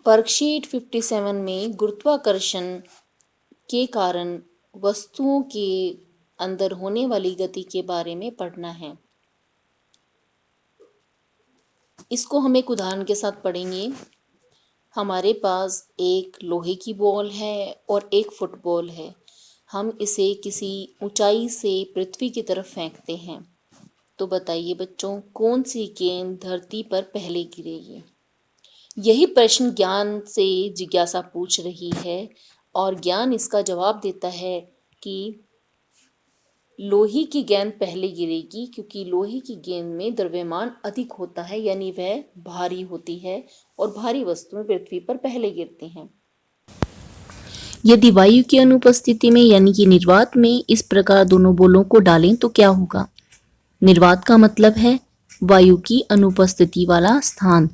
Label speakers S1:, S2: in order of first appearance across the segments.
S1: Worksheet 57 में गुरुत्वाकर्षण के कारण वस्तुओं के अंदर होने वाली गति के बारे में पढ़ना है। इसको हम एक उदाहरण के साथ पढ़ेंगे। हमारे पास एक लोहे की बॉल है और एक फुटबॉल है। हम इसे किसी ऊंचाई से पृथ्वी की तरफ फेंकते हैं। तो बताइए बच्चों, कौन सी गेंद धरती पर पहले गिरेगी? यही प्रश्न ज्ञान से जिज्ञासा पूछ रही है और ज्ञान इसका जवाब देता है कि लोहे की गेंद पहले गिरेगी, क्योंकि लोहे की गेंद में द्रव्यमान अधिक होता है, यानी वह भारी होती है और भारी वस्तुएं पृथ्वी पर पहले गिरती हैं। यदि वायु की अनुपस्थिति में यानी कि निर्वात में इस प्रकार दोनों बॉलों को डालें तो क्या होगा? निर्वात का मतलब है वायु की अनुपस्थिति वाला स्थान।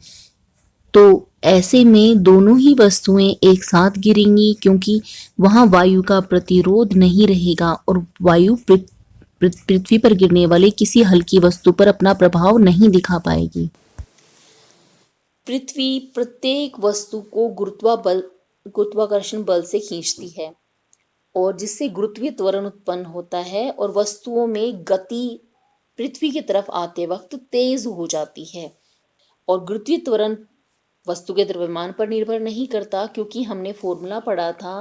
S1: तो ऐसे में दोनों ही वस्तुएं एक साथ गिरेंगी, क्योंकि वहां वायु का प्रतिरोध नहीं रहेगा और वायु पृथ्वी पर गिरने वाली किसी हल्की वस्तु पर अपना प्रभाव नहीं दिखा पाएगी। पृथ्वी प्रत्येक वस्तु को गुरुत्वाकर्षण बल से खींचती है और जिससे गुरुत्वीय त्वरण उत्पन्न होता है और वस्तुओं में गति पृथ्वी की तरफ आते वक्त तेज हो जाती है। और गुरुत्वीय त्वरण वस्तु के द्रव्यमान पर निर्भर नहीं करता, क्योंकि हमने फॉर्मूला पढ़ा था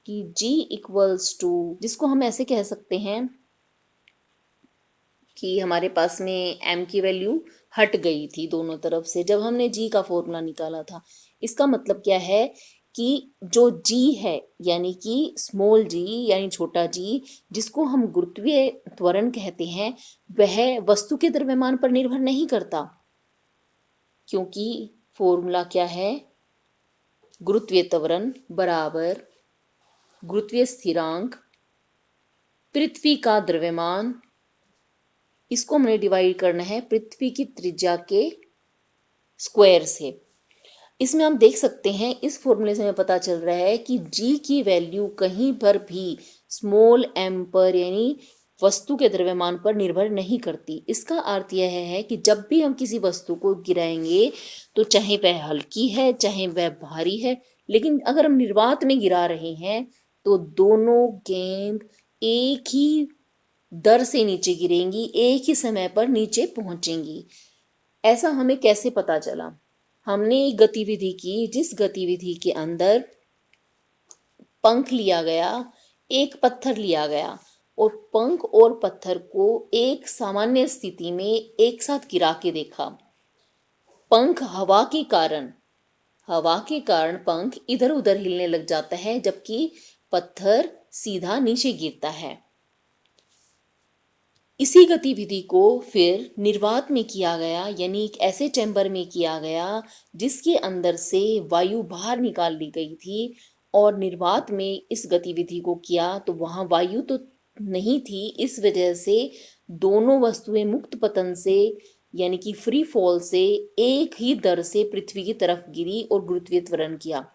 S1: कि G इक्वल्स टू, जिसको हम ऐसे कह सकते हैं कि हमारे पास में m की वैल्यू हट गई थी दोनों तरफ से जब हमने G का फॉर्मूला निकाला था। इसका मतलब क्या है कि जो G है यानी कि स्मॉल g यानी छोटा g, जिसको हम गुरुत्वीय त्वरण कहते हैं, वह वस्तु के द्रव्यमान पर निर्भर नहीं करता, क्योंकि फॉर्मूला क्या है? गुरुत्वीय त्वरण बराबर गुरुत्वीय स्थिरांक पृथ्वी का द्रव्यमान, इसको हमने डिवाइड करना है पृथ्वी की त्रिज्या के स्क्वायर से। इसमें हम देख सकते हैं, इस फॉर्मूले से हमें पता चल रहा है कि G की वैल्यू कहीं पर भी स्मॉल m पर यानी वस्तु के द्रव्यमान पर निर्भर नहीं करती। इसका अर्थ यह है कि जब भी हम किसी वस्तु को गिराएंगे तो चाहे वह हल्की है चाहे वह भारी है, लेकिन अगर हम निर्वात में गिरा रहे हैं तो दोनों गेंद एक ही दर से नीचे गिरेंगी, एक ही समय पर नीचे पहुंचेंगी। ऐसा हमें कैसे पता चला? हमने एक गतिविधि की जिस गतिविधि के अंदर पंख लिया गया, एक पत्थर लिया गया और पंख और पत्थर को एक सामान्य स्थिति में एक साथ गिरा के देखा। पंख हवा के कारण पंख इधर उधर हिलने लग जाता है, जबकि पत्थर सीधा नीचे गिरता है। इसी गतिविधि को फिर निर्वात में किया गया, यानी एक ऐसे चैम्बर में किया गया जिसके अंदर से वायु बाहर निकाल ली गई थी। और निर्वात में इस गतिविधि को किया तो वहां वायु तो नहीं थी, इस वजह से दोनों वस्तुएं मुक्त पतन से यानी कि फ्री फॉल से एक ही दर से पृथ्वी की तरफ गिरी और गुरुत्वीय त्वरण किया।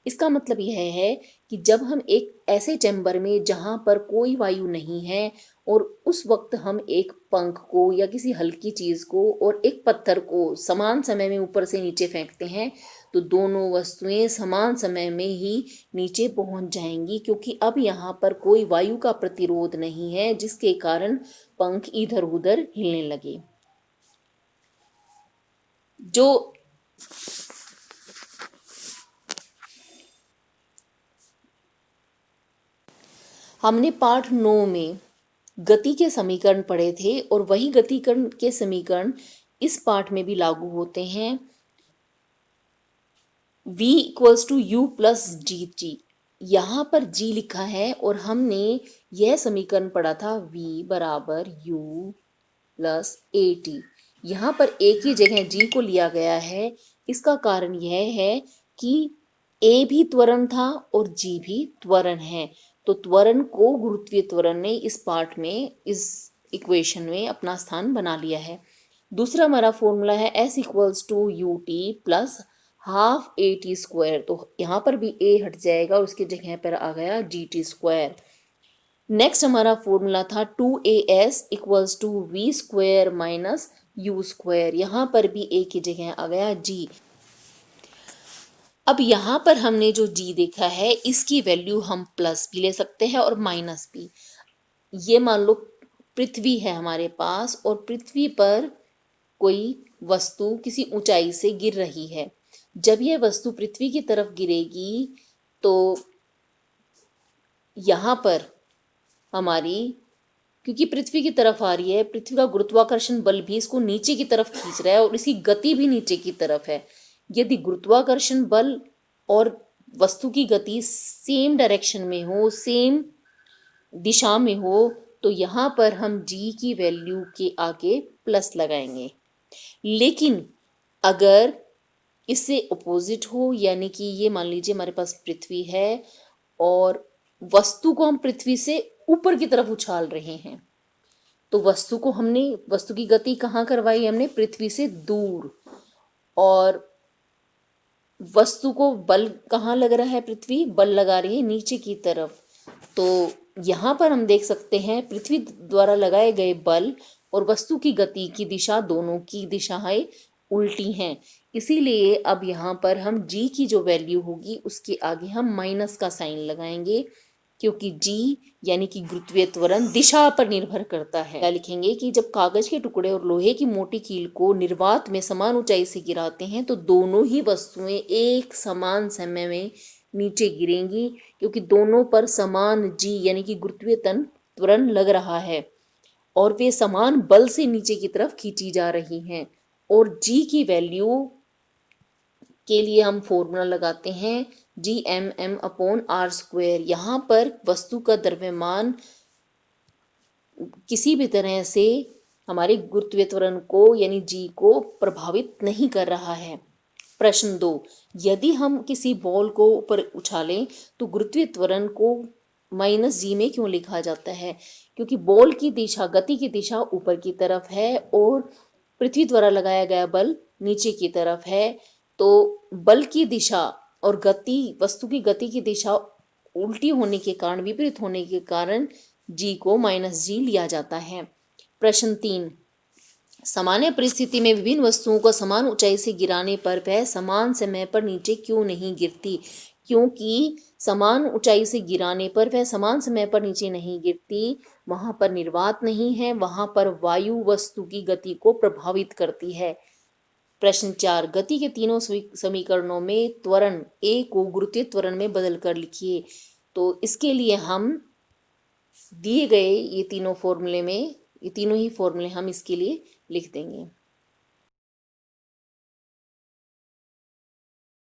S1: इसका मतलब यह है कि जब हम एक ऐसे चैम्बर में जहां पर कोई वायु नहीं है और उस वक्त हम एक पंख को या किसी हल्की चीज को और एक पत्थर को समान समय में ऊपर से नीचे फेंकते हैं, तो दोनों वस्तुएं समान समय में ही नीचे पहुंच जाएंगी, क्योंकि अब यहाँ पर कोई वायु का प्रतिरोध नहीं है जिसके कारण पंख इधर उधर हिलने लगे। जो हमने पाठ 9 में गति के समीकरण पढ़े थे और वही गतिकरण के समीकरण इस पाठ में भी लागू होते हैं। v equals to u plus g t, यहाँ पर g लिखा है और हमने यह समीकरण पढ़ा था v बराबर u प्लस ए टी। यहाँ पर एक ही जगह g को लिया गया है। इसका कारण यह है कि a भी त्वरण था और g भी त्वरण है, तो त्वरण को गुरुत्वीय त्वरण ने इस पार्ट में इस इक्वेशन में अपना स्थान बना लिया है। दूसरा हमारा फॉर्मूला है s equals to u t plus half a t square, तो यहाँ पर भी a हट जाएगा और उसकी जगह पर आ गया जी टी स्क्वायर। नेक्स्ट हमारा फॉर्मूला था 2as equals to v square minus u square, यहाँ पर भी a की जगह आ गया g। अब यहाँ पर हमने जो जी देखा है इसकी वैल्यू हम प्लस भी ले सकते हैं और माइनस भी। ये मान लो पृथ्वी है हमारे पास और पृथ्वी पर कोई वस्तु किसी ऊंचाई से गिर रही है। जब यह वस्तु पृथ्वी की तरफ गिरेगी तो यहाँ पर हमारी, क्योंकि पृथ्वी की तरफ आ रही है, पृथ्वी का गुरुत्वाकर्षण बल भी इसको नीचे की तरफ खींच रहा है और इसकी गति भी नीचे की तरफ है। यदि गुरुत्वाकर्षण बल और वस्तु की गति सेम डायरेक्शन में हो, सेम दिशा में हो, तो यहाँ पर हम जी की वैल्यू के आगे प्लस लगाएंगे। लेकिन अगर इससे अपोजिट हो, यानी कि ये मान लीजिए हमारे पास पृथ्वी है और वस्तु को हम पृथ्वी से ऊपर की तरफ उछाल रहे हैं, तो वस्तु की गति कहाँ करवाई हमने? पृथ्वी से दूर। और वस्तु को बल कहाँ लग रहा है? पृथ्वी बल लगा रही है नीचे की तरफ। तो यहाँ पर हम देख सकते हैं पृथ्वी द्वारा लगाए गए बल और वस्तु की गति की दिशा, दोनों की दिशाएं उल्टी हैं। इसीलिए अब यहाँ पर हम जी की जो वैल्यू होगी उसके आगे हम माइनस का साइन लगाएंगे, क्योंकि जी यानी कि गुरुत्वीय त्वरण दिशा पर निर्भर करता है। क्या लिखेंगे कि जब कागज के टुकड़े और लोहे की मोटी कील को निर्वात में समान ऊंचाई से गिराते हैं तो दोनों ही वस्तुएं एक समान समय में नीचे गिरेंगी, क्योंकि दोनों पर समान जी यानी कि गुरुत्वीय त्वरण लग रहा है और वे समान बल से नीचे की तरफ खींची जा रही हैं। और जी की वैल्यू के लिए हम फॉर्मूला लगाते हैं Gmm/r²। यहाँ पर वस्तु का द्रव्यमान किसी भी तरह से हमारे गुरुत्वीय त्वरण को यानी जी को प्रभावित नहीं कर रहा है। प्रश्न 2, यदि हम किसी बॉल को ऊपर उछालें तो गुरुत्वीय त्वरण को माइनस जी में क्यों लिखा जाता है? क्योंकि बॉल की दिशा, गति की दिशा ऊपर की तरफ है और पृथ्वी द्वारा लगाया गया बल नीचे की तरफ है। तो बल की दिशा और गति, वस्तु की गति की दिशा उल्टी होने के कारण, विपरीत होने के कारण जी को माइनस जी लिया जाता है। प्रश्न 3, सामान्य परिस्थिति में विभिन्न वस्तुओं को समान ऊंचाई से गिराने पर वह समान समय पर नीचे क्यों नहीं गिरती? क्योंकि समान ऊंचाई से गिराने पर वह समान समय पर नीचे नहीं गिरती, वहां पर निर्वात नहीं है, वहां पर वायु वस्तु की गति को प्रभावित करती है। प्रश्न 4, गति के तीनों समीकरणों में त्वरण ए को गुरुत्वीय त्वरण में बदल कर लिखिए। तो इसके लिए हम दिए गए ये तीनों ही फॉर्मूले हम इसके लिए लिख देंगे।